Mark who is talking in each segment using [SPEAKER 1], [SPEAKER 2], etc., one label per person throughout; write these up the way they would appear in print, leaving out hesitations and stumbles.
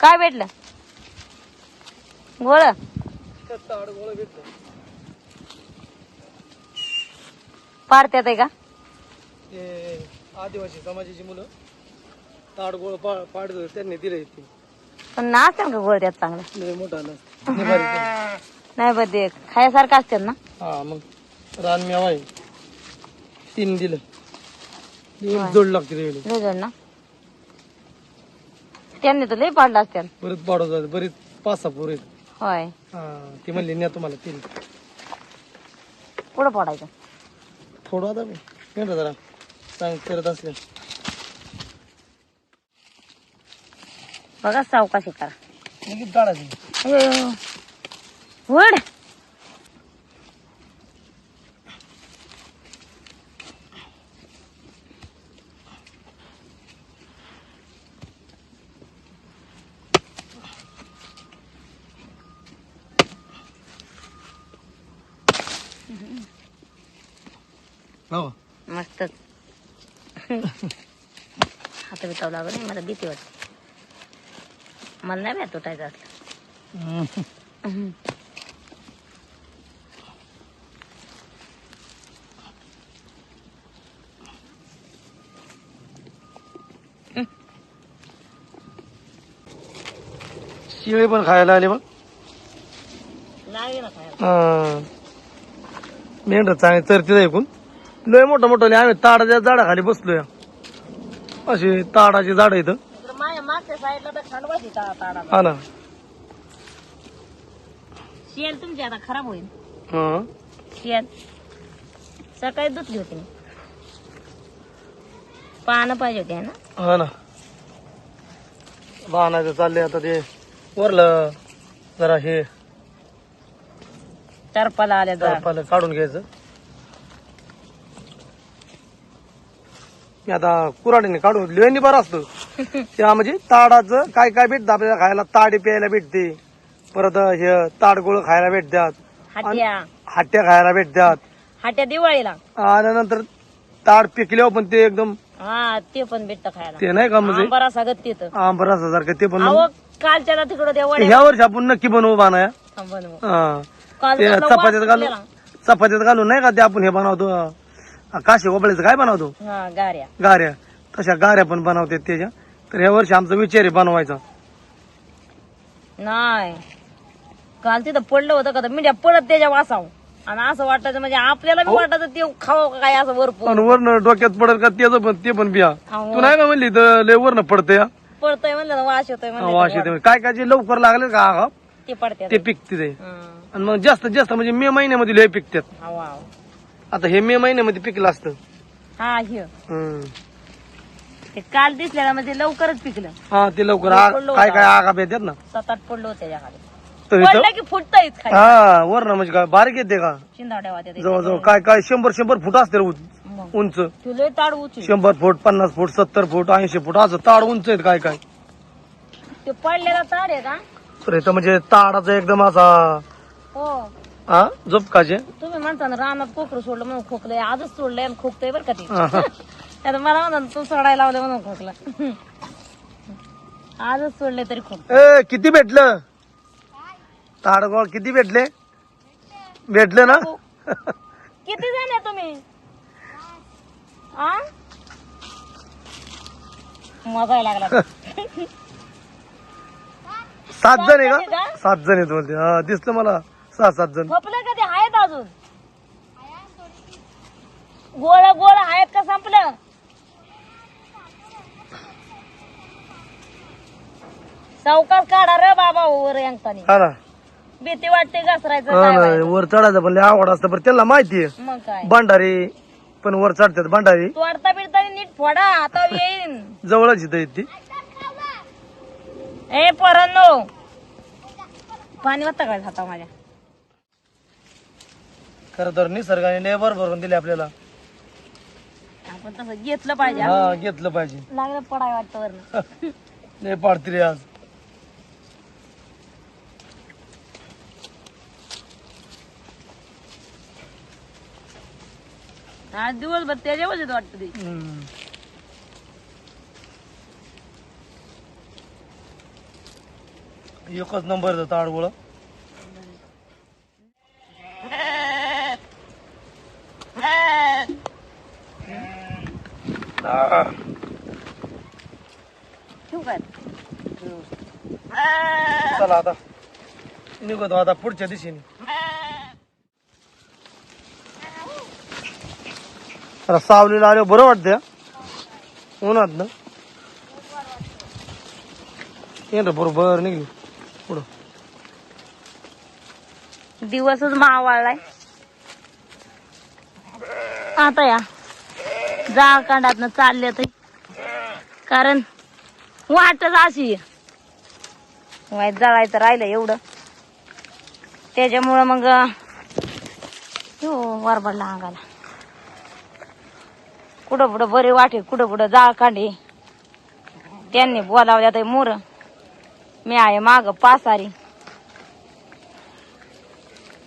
[SPEAKER 1] काय भेटलं? गोळ पाडत्यात आहे का?
[SPEAKER 2] ते आदिवासी समाजाची मुलं ताड गोळ पाडत त्यांनी दिले.
[SPEAKER 1] पण ना असेल का गोळ त्यात चांगला?
[SPEAKER 2] लय मोठा नसतं.
[SPEAKER 1] नाही बघ ते खायासारखं असतात ना.
[SPEAKER 2] हा मग रानमेवा आहे 3 दिलं. जोड लागते रे
[SPEAKER 1] जोड ना. त्यांनी तर लय पाडलं असत्यात.
[SPEAKER 2] परत पाडत जात बरीच 5-6 पोर आहेत.
[SPEAKER 1] होय.
[SPEAKER 2] हा ती म्हणली न्या तुम्हाला 3.
[SPEAKER 1] कुठं पडायचं?
[SPEAKER 2] थोडं आता मी जरा सांग करत असल्या
[SPEAKER 1] बघा सावकाशी करा.
[SPEAKER 2] लगेच काढायची.
[SPEAKER 1] वड
[SPEAKER 2] हो
[SPEAKER 1] मस्तच. हात बितावं लागत नाही मला भीती वाटते. मला नाही बाय तुटायचं असलं.
[SPEAKER 2] शिळे पण खायला आले मग.
[SPEAKER 1] लागेल ना खायला.
[SPEAKER 2] मेंढर चांगली चरती ऐकून लय मोठं मोठं आम्ही ताडाच्या झाडाखाली बसलोय. अशी ताडाची झाड इथं.
[SPEAKER 1] माझ्या मागच्या साईडला तर थंड बसली ताडा.
[SPEAKER 2] हा ना.
[SPEAKER 1] शेल तुमची आता खराब होईल.
[SPEAKER 2] हा
[SPEAKER 1] शेल सकाळी धुतली होती मी. पानं पाहिजे होती ना.
[SPEAKER 2] हा ना. बाणाचं चाललंय आता ते वरलं जरा हे
[SPEAKER 1] टरपाला आल्या
[SPEAKER 2] टरपाल काढून घ्यायचं. मी आता कुऱ्हाडीने काढून लेणी बरं असतं. त्या म्हणजे ताडाचं काय काय भेटतं आपल्याला खायला. ताडी प्यायला भेटते. परत हे ताडगोळ खायला भेटतात.
[SPEAKER 1] हाट्या
[SPEAKER 2] हाट्या खायला भेटतात.
[SPEAKER 1] हाट्या दिवाळीला.
[SPEAKER 2] आणि नंतर ताड पिकल्यावर पण ते एकदम
[SPEAKER 1] हा ते पण भेटत खायला.
[SPEAKER 2] ते नाही का म्हणजे
[SPEAKER 1] बरा सगळं तिथं
[SPEAKER 2] आंबरसा सारखं ते पण.
[SPEAKER 1] अहो कालच्या तिकडं त्या वड्या
[SPEAKER 2] ह्या वर्षी आपण नक्की बनवू बाना.
[SPEAKER 1] बनवू.
[SPEAKER 2] हा
[SPEAKER 1] काल
[SPEAKER 2] ते
[SPEAKER 1] त्यातला
[SPEAKER 2] चपात्यात
[SPEAKER 1] वास
[SPEAKER 2] घालून
[SPEAKER 1] सुटलेला.
[SPEAKER 2] चपात्यात घालून नाही का ते आपण हे बनवतो काशी गोबळीचं काय बनवतो
[SPEAKER 1] हा गाऱ्या.
[SPEAKER 2] गाऱ्या. तशा गाऱ्या पण बनवतात त्याच्या. तर ह्या वर्षी आमचा विचार आहे बनवायचा.
[SPEAKER 1] नाही काल तिथं पडलं होतं का मिंड्या पडत त्याच्या वासावर. आणि असं वाटायचं म्हणजे आपल्याला बी वाटायचं ते खावं काय असं वरपूर.
[SPEAKER 2] पण वरनं डोक्यात पडत का त्याचं पण ते पण बिया. तू नाही का म्हणली तर लय वरनं पडतंय.
[SPEAKER 1] पडतंय म्हणलं ना वास येतोय
[SPEAKER 2] वास
[SPEAKER 1] म्हणलं
[SPEAKER 2] येते. काय काय जे लवकर लागले का आगा
[SPEAKER 1] ते पडते.
[SPEAKER 2] ते पिकते ते. आणि मग जास्त जास्त म्हणजे मे महिन्यामध्ये लय पिकतात. आता हे मे महिन्यामध्ये पिकलं असतं.
[SPEAKER 1] हा हे
[SPEAKER 2] हम्म.
[SPEAKER 1] ते काल दिसलेला म्हणजे लवकरच पिकलं.
[SPEAKER 2] हा ते लवकर काय काय आगा येतात ना.
[SPEAKER 1] 7-8 पडलं होतं त्याच्याखाली.
[SPEAKER 2] तर
[SPEAKER 1] पडलं की फुटतंय खाली.
[SPEAKER 2] हा वरण म्हणजे काय बारीक येते का.
[SPEAKER 1] शिंदाड्या वाट्या
[SPEAKER 2] जवळजवळ काय काय 100 फूट असते उंच.
[SPEAKER 1] तुला ताड उचल
[SPEAKER 2] 100 फूट 50 फूट 70 फूट 80 फूट असं ताड उंच आहेत काय काय.
[SPEAKER 1] ते पडलेला ताड आहे का?
[SPEAKER 2] तर इथं म्हणजे ताडाचा एकदम असा
[SPEAKER 1] हो.
[SPEAKER 2] हा झोपकाचे.
[SPEAKER 1] तुम्ही म्हणता ना रानात कोकरू सोडलं म्हणून खोकलंय. आजच सोडलंय आणि खोकतंय बरं का ते. आता मला म्हणा तू सोडायला लावलं म्हणून खोकला. आजच सोडले तरी खोक.
[SPEAKER 2] किती भेटलं ताडगोळ किती भेटले ना.
[SPEAKER 1] किती जण आहे तुम्ही? मजा लागला.
[SPEAKER 2] 7 जण आहे का? 7 जण आहेत बोलते. हा दिसलं मला 6-7 जण.
[SPEAKER 1] झोपलं का ते आहेत अजून? गोळा गोळा आहेत का संपलं? सावकाश काढा रे बाबा वर यांगतानी.
[SPEAKER 2] हा ना.
[SPEAKER 1] भीती वाटते घसरायचं
[SPEAKER 2] हा
[SPEAKER 1] काय
[SPEAKER 2] ना
[SPEAKER 1] व्हायचं.
[SPEAKER 2] वर चढायचं पण लय आवड असतं. पण त्यांना माहितीये
[SPEAKER 1] मग काय
[SPEAKER 2] भांडारी पण वर चढतात. भांडारी
[SPEAKER 1] तोडता बिडता नीट फोडा आता येईन.
[SPEAKER 2] जवळच इथं येते.
[SPEAKER 1] ए पोरांनो पाणी वाटतं काय हाता माझ्या.
[SPEAKER 2] खरं तर निसर्गाने लेबर भरून दिले आपल्याला.
[SPEAKER 1] आपण तसं घेतलं पाहिजे.
[SPEAKER 2] हा घेतलं पाहिजे.
[SPEAKER 1] लागलं पडाय वाटतं वरनं.
[SPEAKER 2] लय पाडती रे आज.
[SPEAKER 1] आज दिवसभर त्याच्यावरच वाटतं ते.
[SPEAKER 2] एकच नंबरचं ताडगोळ.
[SPEAKER 1] ठेवू काय?
[SPEAKER 2] चला आता निघतो आता पुढच्या दिशेने. जरा सावलीला आल्यावर बरं वाटतं उन्हात ना. ये ना बरोबर निघली पुढं.
[SPEAKER 1] दिवसच मावाळलाय आता. या जाळ कांडातनं चालले ते, कारण वाटच अशी वाईट जळायचं राहिलं एवढं, त्याच्यामुळं मग वरबडला अंगाला. कुठं पुढं बरे वाटे, कुठं पुढं जाळ कांडे. त्यांनी बोलावल्या तर मोर, मी आहे माग पासारी.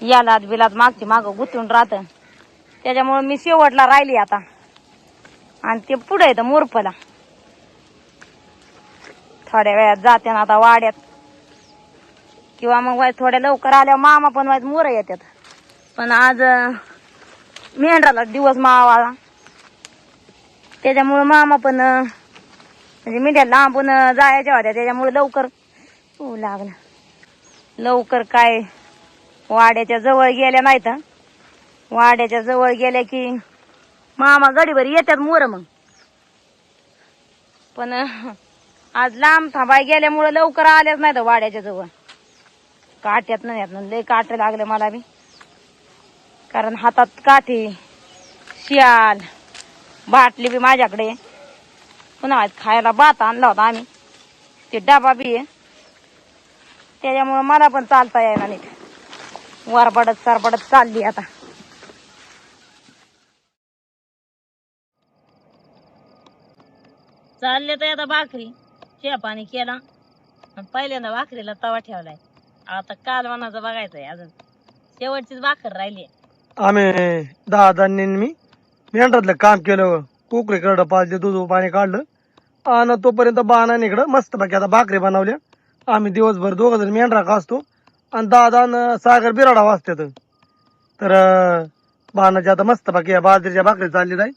[SPEAKER 1] यालात बिलात मागची माग गुंतून राहत, त्याच्यामुळे मी शेवटला राहिली आता. आणि ते पुढे येतं मोरपला. थोड्या वेळात जाते ना आता वाड्यात, किंवा मग थोड्या लवकर आल्यावर मामा पण मोर येतात. पण आज मेंढराला दिवस मावाळा, त्याच्यामुळे मामा पण म्हणजे मेंढ्या लांबून जायच्या होत्या, त्याच्यामुळे लवकर लागलं. लवकर काय वाड्याच्या जवळ गेल्या नाहीत. वाड्याच्या जवळ गेल्या की मामा गडीभर येतात मोर. मग पण आज लांब थांबाय गेल्यामुळे लवकर आल्याच नाही तर वाड्याच्या जवळ. काट्यात नाही लय काटे लागले मला बी, कारण हातात काठी, शियाल, बाटली बी माझ्याकडे. पुन्हा खायला भात आणला होता आम्ही, ते डबा बी आहे, त्याच्यामुळे मला पण चालता यायला नीट. वरबडत सरबडत चालली आता. चालले तर आता भाकरी, चहा पाणी केला, पहिल्यांदा भाकरीला तवा ठेवलाय. आता कालवणाचं बघायचंय, अजून शेवटचीच भाकर राहिली.
[SPEAKER 2] आम्ही दादांनी मी मेंढरातलं काम केलं, कोकरी करडं पाजले, दूध पाणी काढलं, आणि तोपर्यंत बाणाने इकडं मस्त पैकी आता भाकरी बनवल्या. आम्ही दिवसभर दोघं जण मेंढरा कासतो, आणि दादा न सागर बिराडा वाजतात. तर बाणाची आता मस्त पैकी बाजरीच्या भाकरी चालली जाईल.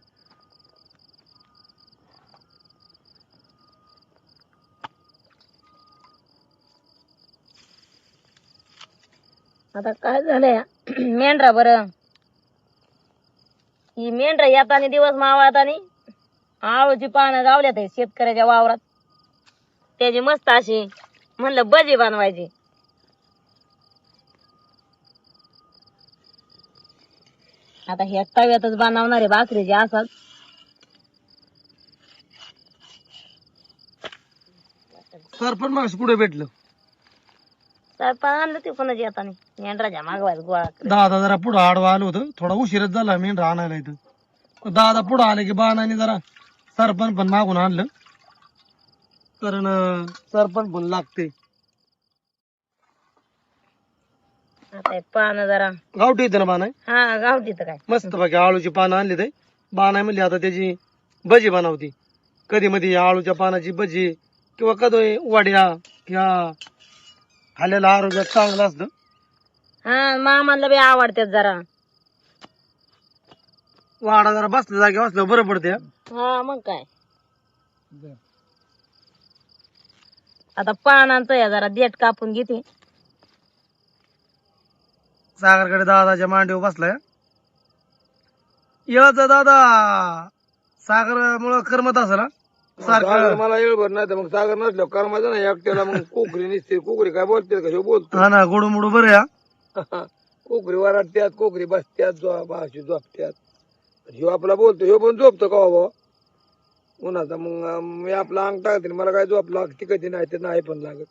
[SPEAKER 1] आता काय झालंय मेंढरा बरं, ही मेंढरा येतानी दिवस मावळतानी आळूची पानं गावल्यात शेतकऱ्याच्या वावरात. त्याची मस्त अशी म्हणलं भजी बनवायची. आता ह्या तव्यातच बनवणार आहे भाकरीची. असाच
[SPEAKER 2] सरपण मागस कुठे भेटलं,
[SPEAKER 1] सरपण आणलं ते कोणाची येतानी मेंढराच्या मागवायचं गोळा.
[SPEAKER 2] दादा जरा पुढं आडवा आलो होतं, थोडा उशीरच झाला मेंढरा आणायला इथं. दादा पुढं आले की बाणाने जरा सरपण पण मागून आणलं, कारण सरपण पण लागते.
[SPEAKER 1] आता पानं जरा
[SPEAKER 2] गावठी येते ना बाणाय,
[SPEAKER 1] हा गावठी तर काय
[SPEAKER 2] मस्त बाकी आळूची पानं आणली ते. बाणाय म्हणली आता त्याची भजी बनवती. कधी मध्ये आळूच्या पानाची भजी, किंवा कधी वड्या, किंवा खाल्लेलं आरोग्यात चांगलं असतं.
[SPEAKER 1] हा मामाला बी आवडतात जरा.
[SPEAKER 2] वाडा जरा बसल्या जागी बसल्यावर बरं पडते.
[SPEAKER 1] हा मग काय, आता पानांचं या जरा देठ कापून घेते.
[SPEAKER 2] सागरकडे दादाच्या मांडीवर बसलाय. येळचा दादा सागर मुळे करमत असेल हा? सारखं
[SPEAKER 3] मला येळभर नाही तर मग सागर नसल्यावर करमायचं ना एकट्याला. मग कोकरी निसते, कोकरी काय बोलते का बोलतो.
[SPEAKER 2] हा ना, गोडू मोडू बरं या.
[SPEAKER 3] कोकरी वराडत्यात, कोकरी बसत्यात, भाषी झोपत्यात. ह्यो आपला बोलतो, ह्यो पण झोपतो का बाबा उन्हाचा. मग मी आपला अंग टाकते, मला काय झोप लागते कधी नाही ते नाही पण लागत.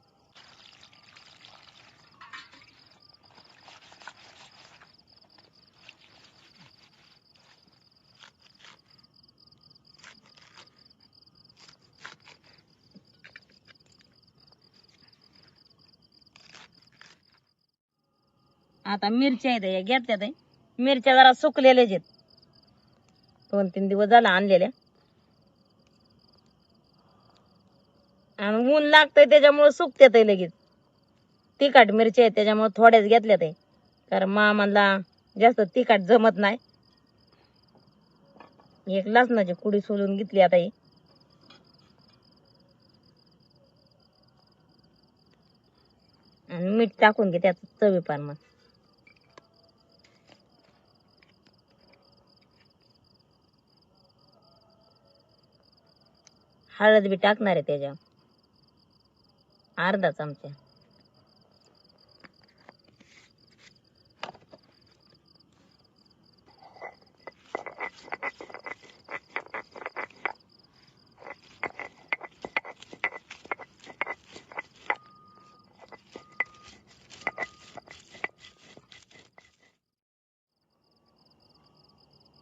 [SPEAKER 1] आता मिरच्या आहेत घेतल्यात. मिरच्या जरा सुकलेल्याच आहेत, 2-3 दिवस झाला आणलेल्या. आणि ऊन लागतंय त्याच्यामुळे सुकत्यात लगेच. तिखट मिरची आहे त्याच्यामुळे थोड्याच घेतल्या ते, कारण मामाला जास्त तिखट जमत नाही. एक लसणाची कुडी सोलून घेतली आता ही. आणि मीठ टाकून घे त्यात चवीपार. मग हळद बी टाकणार आहे त्याच्यावर, अर्धा चमचा.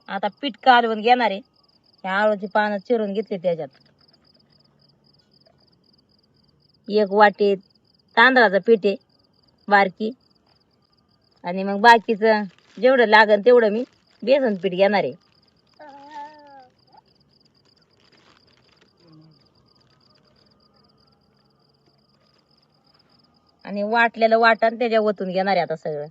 [SPEAKER 1] आता पीठ कालवून घेणार आहे. ह्या आळूची पानं चिरून घेतली त्याच्यात. 1 वाटी तांदळाचं पीठ आहे बारकी, आणि मग बाकीचं जेवढं लागेल तेवढं मी बेसन पीठ घेणार आहे. आणि वाटलेलं वाटण त्याच्या ओतून घेणार आहे आता सगळं.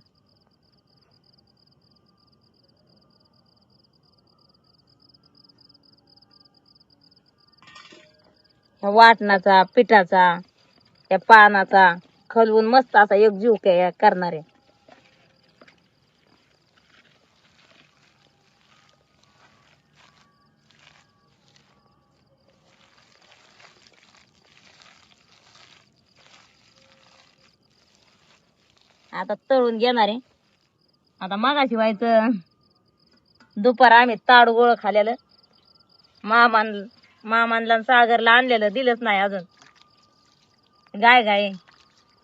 [SPEAKER 1] वाटणाचा, पिठाचा, त्या पानाचा खलवून मस्त असा एक जीव करणार आहे. आता तळून घेणार आहे. आता मगाशी व्हायचं दुपार आम्ही ताड गोळ खाल्लेलं, मामानला सागरला आणलेलं दिलंच नाही अजून. गाय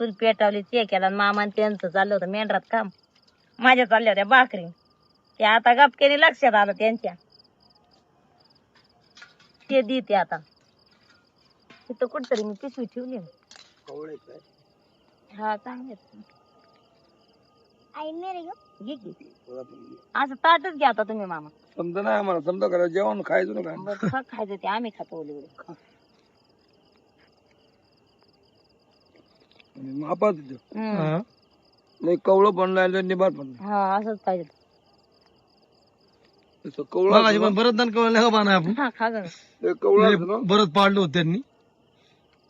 [SPEAKER 1] चूल पेटावली ते केला. मामान त्यांचं चाललं होतं मेंढरात काम, माझ्या चालल्या होत्या भाकरी. ते आता गपक्याने लक्षात आलं त्यांच्या, ते देते आता. तिथं कुठतरी मी पिशवी ठेवली. हा चांगले असं ताटच घ्या आता तुम्ही मामा.
[SPEAKER 3] समजा नाही आम्हाला, समजा करा जेवण खायचं ना.
[SPEAKER 1] बरं खायचं ते आम्ही खातो.
[SPEAKER 3] मापात नाही कवळं पण नाही निबार पण नाही.
[SPEAKER 1] हा असंच पाहिजे.
[SPEAKER 3] कवळं
[SPEAKER 2] पण बरंच दान कवळ नाही बाना आपण.
[SPEAKER 1] हा खा गं.
[SPEAKER 3] कवळं
[SPEAKER 2] बरंच पाडलं होतं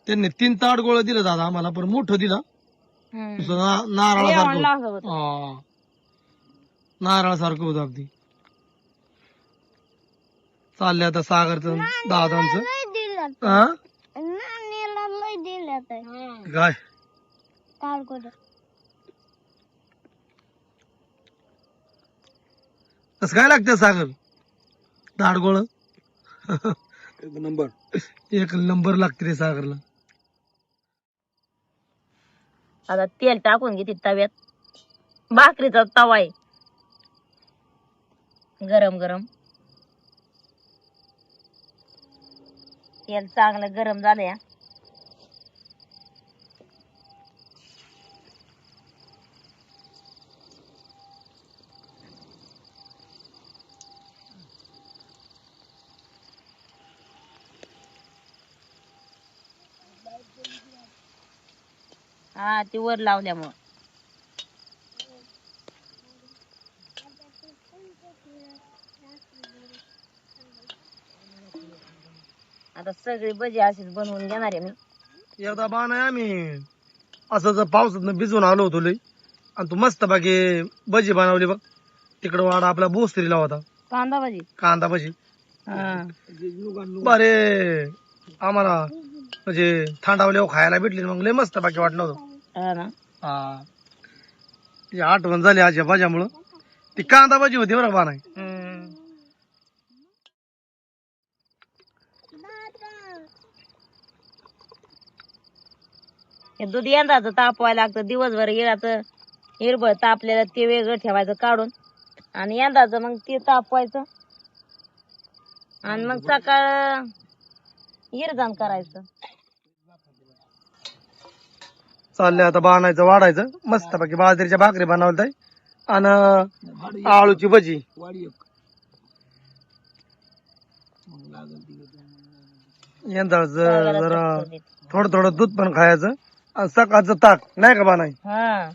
[SPEAKER 2] त्यांनी 3 ताट गोळं दिलं दादा आम्हाला, पण मोठं दिलं. नारळासारखं नारळासारखं होतं अगदी. चाललंय आता सागरचं दादांचं. काय कसं काय लागतं सागर ताट गोळ? एक नंबर लागते रे सागरला.
[SPEAKER 1] आता तेल टाकून घेते तव्यात. भाकरीचा तवा आहे गरम गरम. तेल चांगलं गरम झालंय. हा ती वर लावल्यामुळं. आता सगळी भजी अशीच बनवून घेणार आहे मी.
[SPEAKER 2] एकदा बाण आहे आम्ही असं पावसात भिजून आलो होतो लई, आणि तू मस्त बाकी भजी बनवली बघ. तिकडं वाडा आपला भोसरीला होता.
[SPEAKER 1] कांदा भजी.
[SPEAKER 2] कांदा भजी
[SPEAKER 1] हा
[SPEAKER 2] बरे आम्हाला म्हणजे थंडावल्यावर खायला भेटली, मग लय मस्त बाकी वाटलं होतं.
[SPEAKER 1] हा ना.
[SPEAKER 2] हा ती आठवण झाली आज या भाज्यामुळं. ती कांदा भाजी होती बरं बाण आहे.
[SPEAKER 1] हे दूध यंदाचं तापवायला लागतं दिवसभर. येळाचं हिरबळ तापलेलं ते वेगळं ठेवायचं काढून, आणि यंदाचं मग ते तापवायचं, आणि मग सकाळ हिरजान करायचं.
[SPEAKER 2] चाललंय आता बाणायचं वाढायचं मस्त बाकी. बाजरीच्या भाकरी बनवत आहे आणि आळूची भजी. यंदाच जरा थोडं थोडं दूध पण खायचं आणि सकाळचं ताक नाही का बानाई.
[SPEAKER 1] हा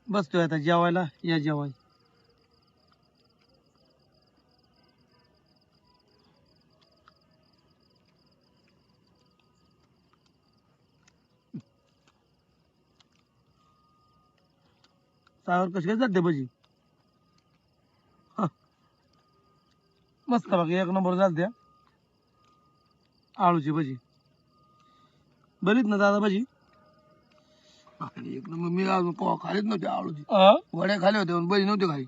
[SPEAKER 2] बसतोय आता जेवायला, या जेवाय. सावर कशी काय जाते भजी. मस्त बघ, एक नंबर चालते. आळूची भजी बरीच ना दादा भजी.
[SPEAKER 3] एक नंबर. मी अजून कवा खालीच नव्हते आळूची.
[SPEAKER 2] हा?
[SPEAKER 3] वड्या खाली होते पण बरी नव्हते खाली.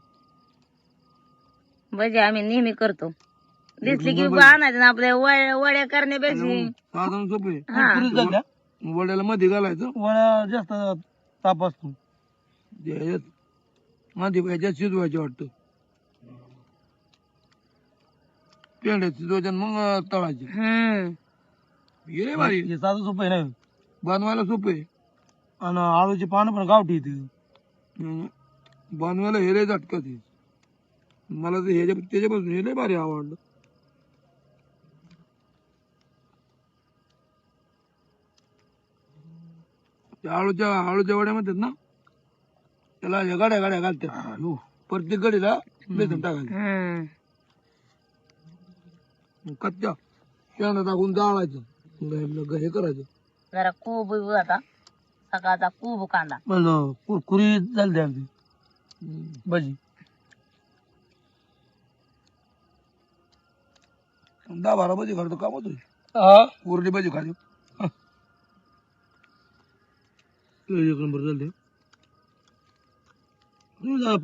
[SPEAKER 1] भजी आम्ही नेहमी करतो. दिसली की आणायचं ना आपल्या वड्या करण्यापेक्षा.
[SPEAKER 3] साधारण सोपे.
[SPEAKER 1] हा.
[SPEAKER 2] कुरकुरीत झाल्या.
[SPEAKER 3] वड्याला मध्ये घालायचं.
[SPEAKER 2] वड्या जास्त ताप असतो.
[SPEAKER 3] मध्ये याच्यात शिजवायचे वाटतं. पेंड्यात शिजवायच्या मग तळायचे. हे भारी
[SPEAKER 2] हे साधं सोपं आहे ना.
[SPEAKER 3] बनवायला सोपे.
[SPEAKER 2] आणि आळूची पानं पण गावठी येते.
[SPEAKER 3] बनवायला हे लय झटकत आहे. मला तर त्याच्यापासून हे लय भारी आवडलं. त्या आळूच्या वड्या म्हणतात ना, त्याला हे गाड्या गाड्या घालतात. प्रत्येक गडीला बेसन टाकायचं. कच्च्या शेंगा टाकून जाळायचं, हे करायचं.
[SPEAKER 1] जरा खूप आता सकाळचा खूप कांदा.
[SPEAKER 2] म्हणलं कुरकुरीत झाली अगदी भजी.
[SPEAKER 3] 10-12 भजी खातो काम होतोय. उरली भजी खाली
[SPEAKER 2] एक नंबर झाले.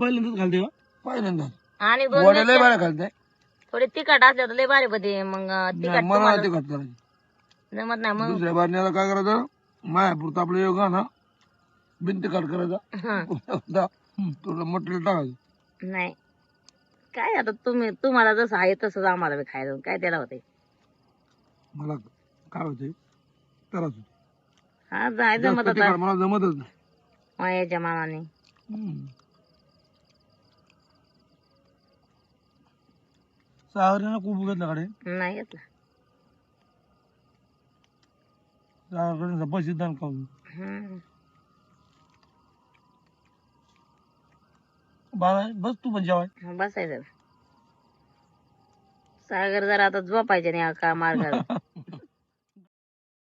[SPEAKER 2] पहिल्यांदाच घालते का?
[SPEAKER 3] पहिल्यांदा.
[SPEAKER 1] आणि
[SPEAKER 3] वड्या लय भारी खालते.
[SPEAKER 1] थोडी तिखट असल्या तर लय भारी होते. मग तिखट
[SPEAKER 3] मला ते खात करायचं.
[SPEAKER 1] जमत नाही मग.
[SPEAKER 3] दुसऱ्या बारण्याला काय करायचं, मायापुरतं आपलं योगा ना भिंती काट करायचा. थोडं मटेरियल टाकायचं.
[SPEAKER 1] नाही काय आता तुम्हाला जसं आहे तसंच आम्हाला बी खायचं. काय त्याला होते.
[SPEAKER 3] मला काय होते त्रास होतो.
[SPEAKER 1] हा जाय जमत
[SPEAKER 3] जास्त
[SPEAKER 1] आता
[SPEAKER 3] तिखट मला जमतच नाही.
[SPEAKER 1] मायाच्या मानाने.
[SPEAKER 2] सावरीनं खूप घेतला कडे.
[SPEAKER 1] नाही घेतला.
[SPEAKER 2] सावरकडे पैसे दान खाऊ. बस तू पण जेवाय.
[SPEAKER 1] बसायचं. सागर जरा आता झोपायचे नाही का मार्गाला.